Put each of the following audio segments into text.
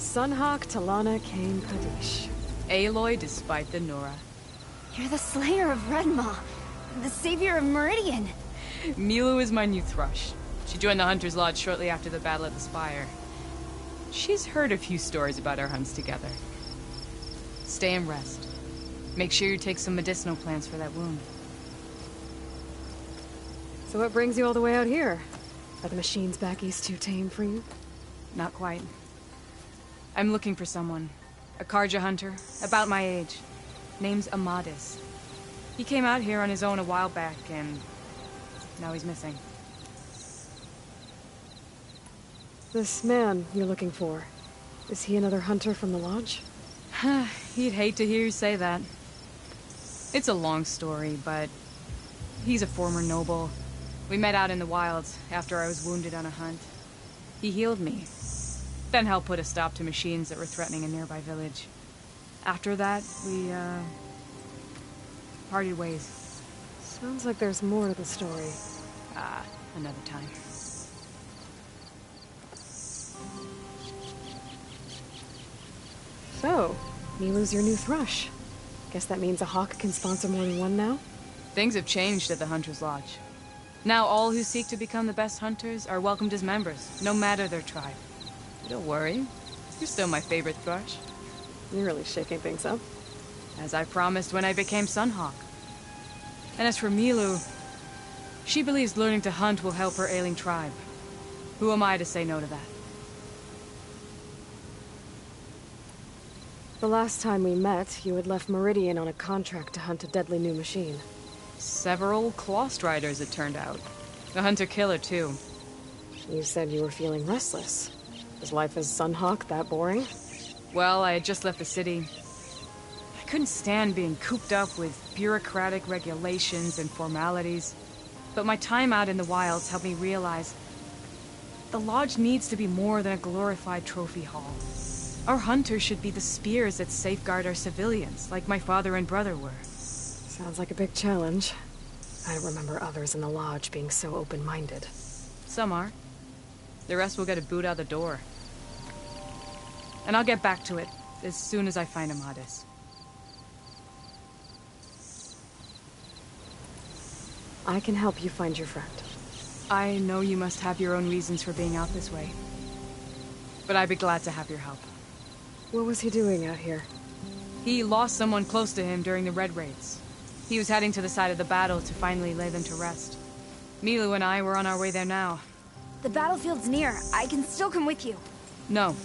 Sunhawk Talana Kane Kadish. Aloy despite the Nora. You're the slayer of Redmaw, the savior of Meridian. Milu is my new thrush. She joined the Hunter's Lodge shortly after the Battle of the Spire. She's heard a few stories about our hunts together. Stay and rest. Make sure you take some medicinal plants for that wound. So what brings you all the way out here? Are the machines back east too tame for you? Not quite. I'm looking for someone. A Karja hunter, about my age. Name's Amadis. He came out here on his own a while back, and now he's missing. This man you're looking for, is he another hunter from the Lodge? He'd hate to hear you say that. It's a long story, but he's a former noble. We met out in the wilds after I was wounded on a hunt. He healed me, then helped put a stop to machines that were threatening a nearby village. After that, we, parted ways. Sounds like there's more to the story. Another time. So, Milu's your new thrush. Guess that means a hawk can sponsor more than one now? Things have changed at the Hunter's Lodge. Now all who seek to become the best hunters are welcomed as members, no matter their tribe. Don't worry, you're still my favorite thrush. You're really shaking things up. As I promised when I became Sunhawk. And as for Milu, she believes learning to hunt will help her ailing tribe. Who am I to say no to that? The last time we met, you had left Meridian on a contract to hunt a deadly new machine. Several Clawstriders, it turned out. A hunter-killer, too. You said you were feeling restless. Was life as Sunhawk that boring? Well, I had just left the city. I couldn't stand being cooped up with bureaucratic regulations and formalities. But my time out in the wilds helped me realize the Lodge needs to be more than a glorified trophy hall. Our hunters should be the spears that safeguard our civilians, like my father and brother were. Sounds like a big challenge. I don't remember others in the Lodge being so open-minded. Some are. The rest will get a boot out the door. And I'll get back to it as soon as I find Amadis. I can help you find your friend. I know you must have your own reasons for being out this way. But I'd be glad to have your help. What was he doing out here? He lost someone close to him during the Red Raids. He was heading to the side of the battle to finally lay them to rest. Milu and I were on our way there now. The battlefield's near. I can still come with you. No.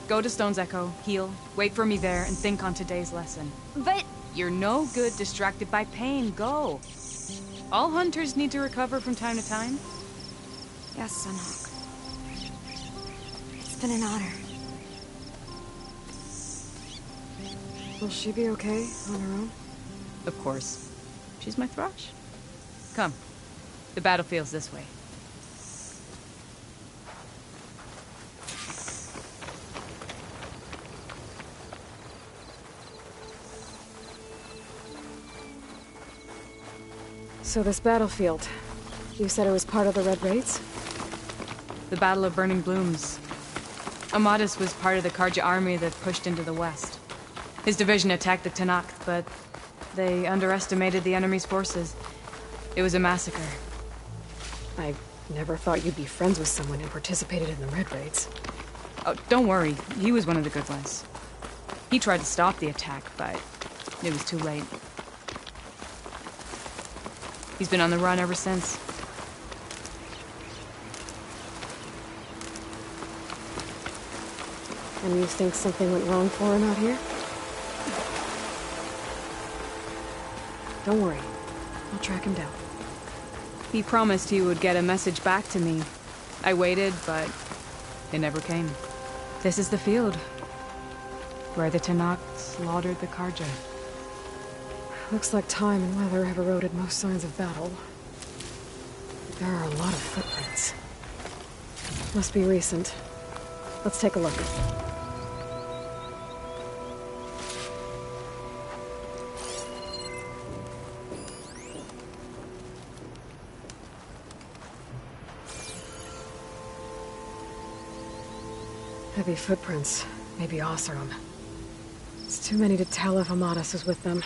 Go to Stone's Echo, heal, wait for me there, and think on today's lesson. But... You're no good distracted by pain. Go. All hunters need to recover from time to time. Yes, Sunhawk. It's been an honor. Will she be okay on her own? Of course. She's my thrush. Come. The battlefield's this way. So this battlefield, you said it was part of the Red Raids? The Battle of Burning Blooms. Amadis was part of the Karja army that pushed into the west. His division attacked the Tanakh, but they underestimated the enemy's forces. It was a massacre. I never thought you'd be friends with someone who participated in the Red Raids. Oh, don't worry. He was one of the good ones. He tried to stop the attack, but it was too late. He's been on the run ever since. And you think something went wrong for him out here? Don't worry. I'll track him down. He promised he would get a message back to me. I waited, but it never came. This is the field, where the Tanakh slaughtered the Karja. Looks like time and weather have eroded most signs of battle. There are a lot of footprints. Must be recent. Let's take a look. Heavy footprints. Maybe Oseram. It's too many to tell if Amadas is with them.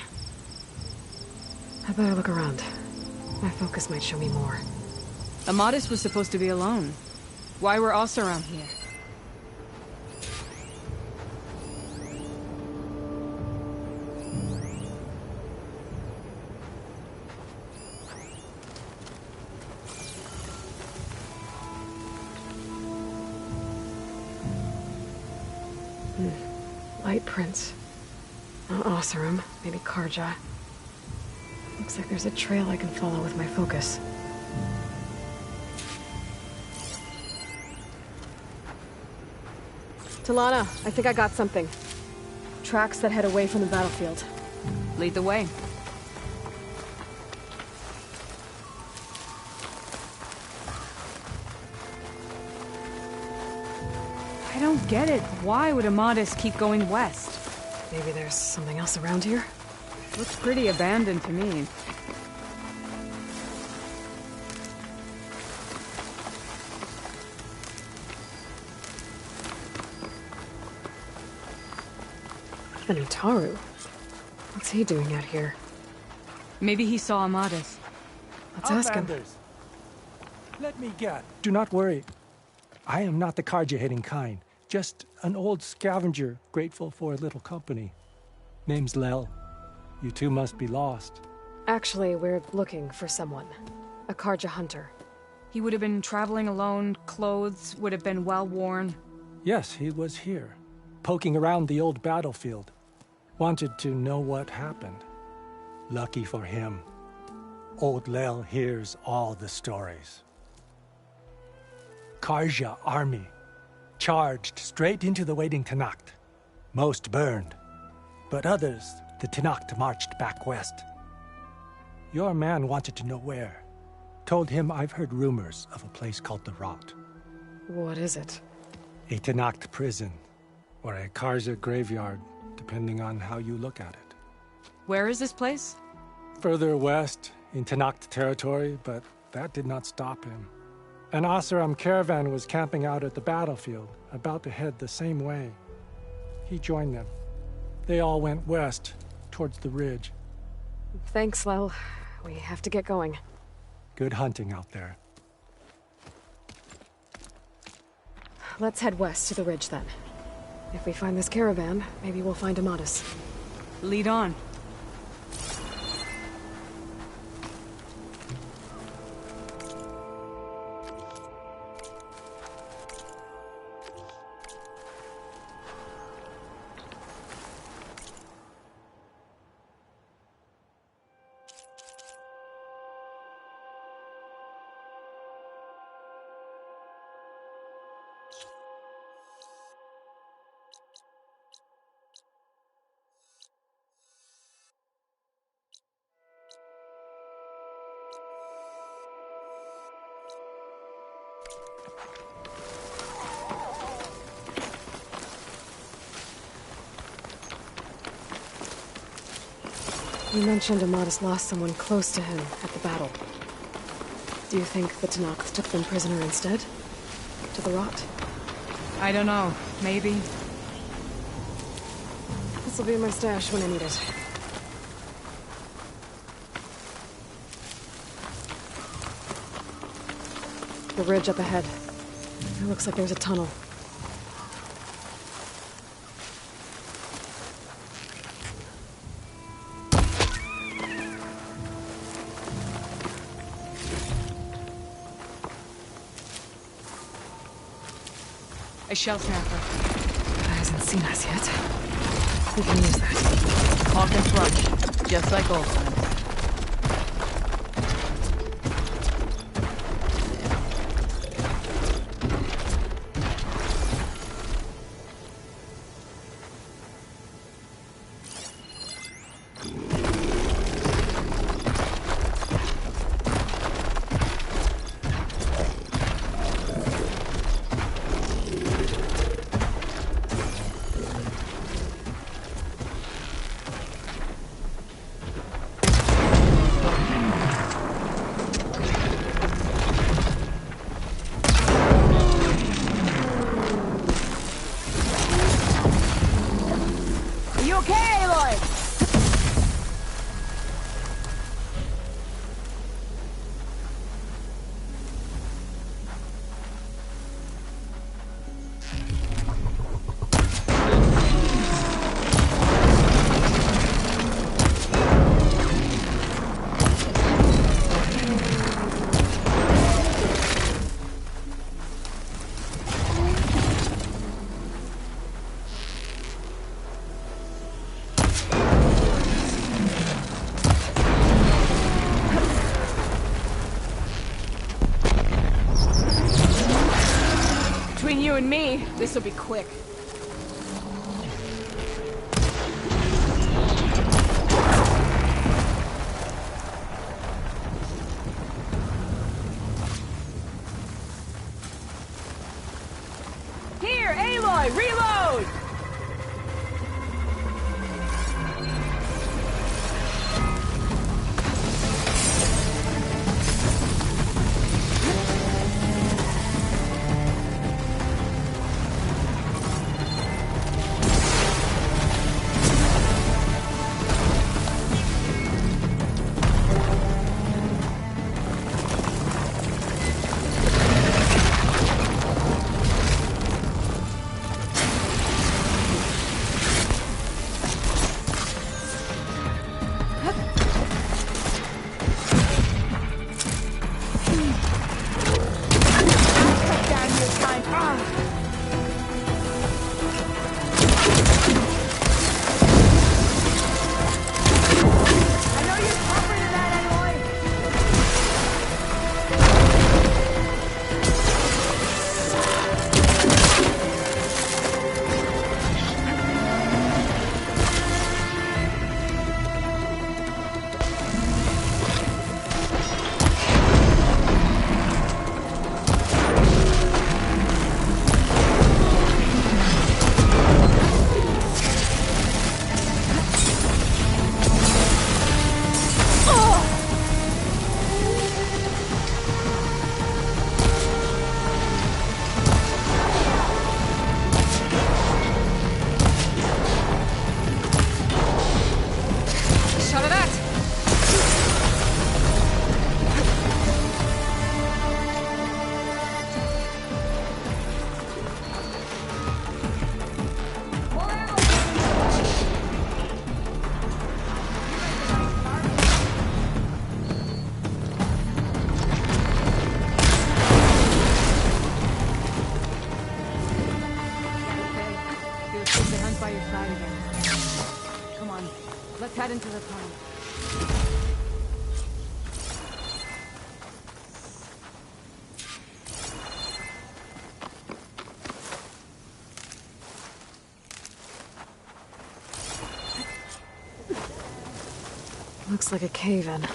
I better look around. My focus might show me more. Amadis was supposed to be alone. Why were Oseram here? Light prints. Oseram, maybe Karja. Looks like there's a trail I can follow with my focus. Talana, I think I got something. Tracks that head away from the battlefield. Lead the way. I don't get it. Why would Amadis keep going west? Maybe there's something else around here? Looks pretty abandoned to me. The Nutaru. What's he doing out here? Maybe he saw Amadis. Let's ask him. Outlanders. Let me guess. Do not worry. I am not the Karja-hating kind. Just an old scavenger, grateful for a little company. Name's Lel. You two must be lost. Actually, we're looking for someone. A Karja hunter. He would have been traveling alone, clothes would have been well worn. Yes, he was here, poking around the old battlefield. Wanted to know what happened. Lucky for him, old Lel hears all the stories. Karja army charged straight into the waiting Tenakth. Most burned, but others, the Tenakth marched back west. Your man wanted to know where. Told him I've heard rumors of a place called the Rot. What is it? A Tenakth prison, or a Karja graveyard, depending on how you look at it. Where is this place? Further west, in Tenakth territory, but that did not stop him. An Oseram caravan was camping out at the battlefield, about to head the same way. He joined them. They all went west, towards the ridge. Thanks, Lel. We have to get going. Good hunting out there. Let's head west to the ridge then. If we find this caravan, maybe we'll find Amadis. Lead on. You mentioned Amadis lost someone close to him at the battle. Do you think the Tenakth took them prisoner instead? To the Rot? I don't know. Maybe. This'll be in my stash when I need it. The ridge up ahead. It looks like there's a tunnel. A shell snapper. That hasn't seen us yet. We can use that. Hawk and thrust, just like old times. you and me, this'll be quick. Here, Aloy, reload! Let's head into the tunnel. Looks like a cave-in.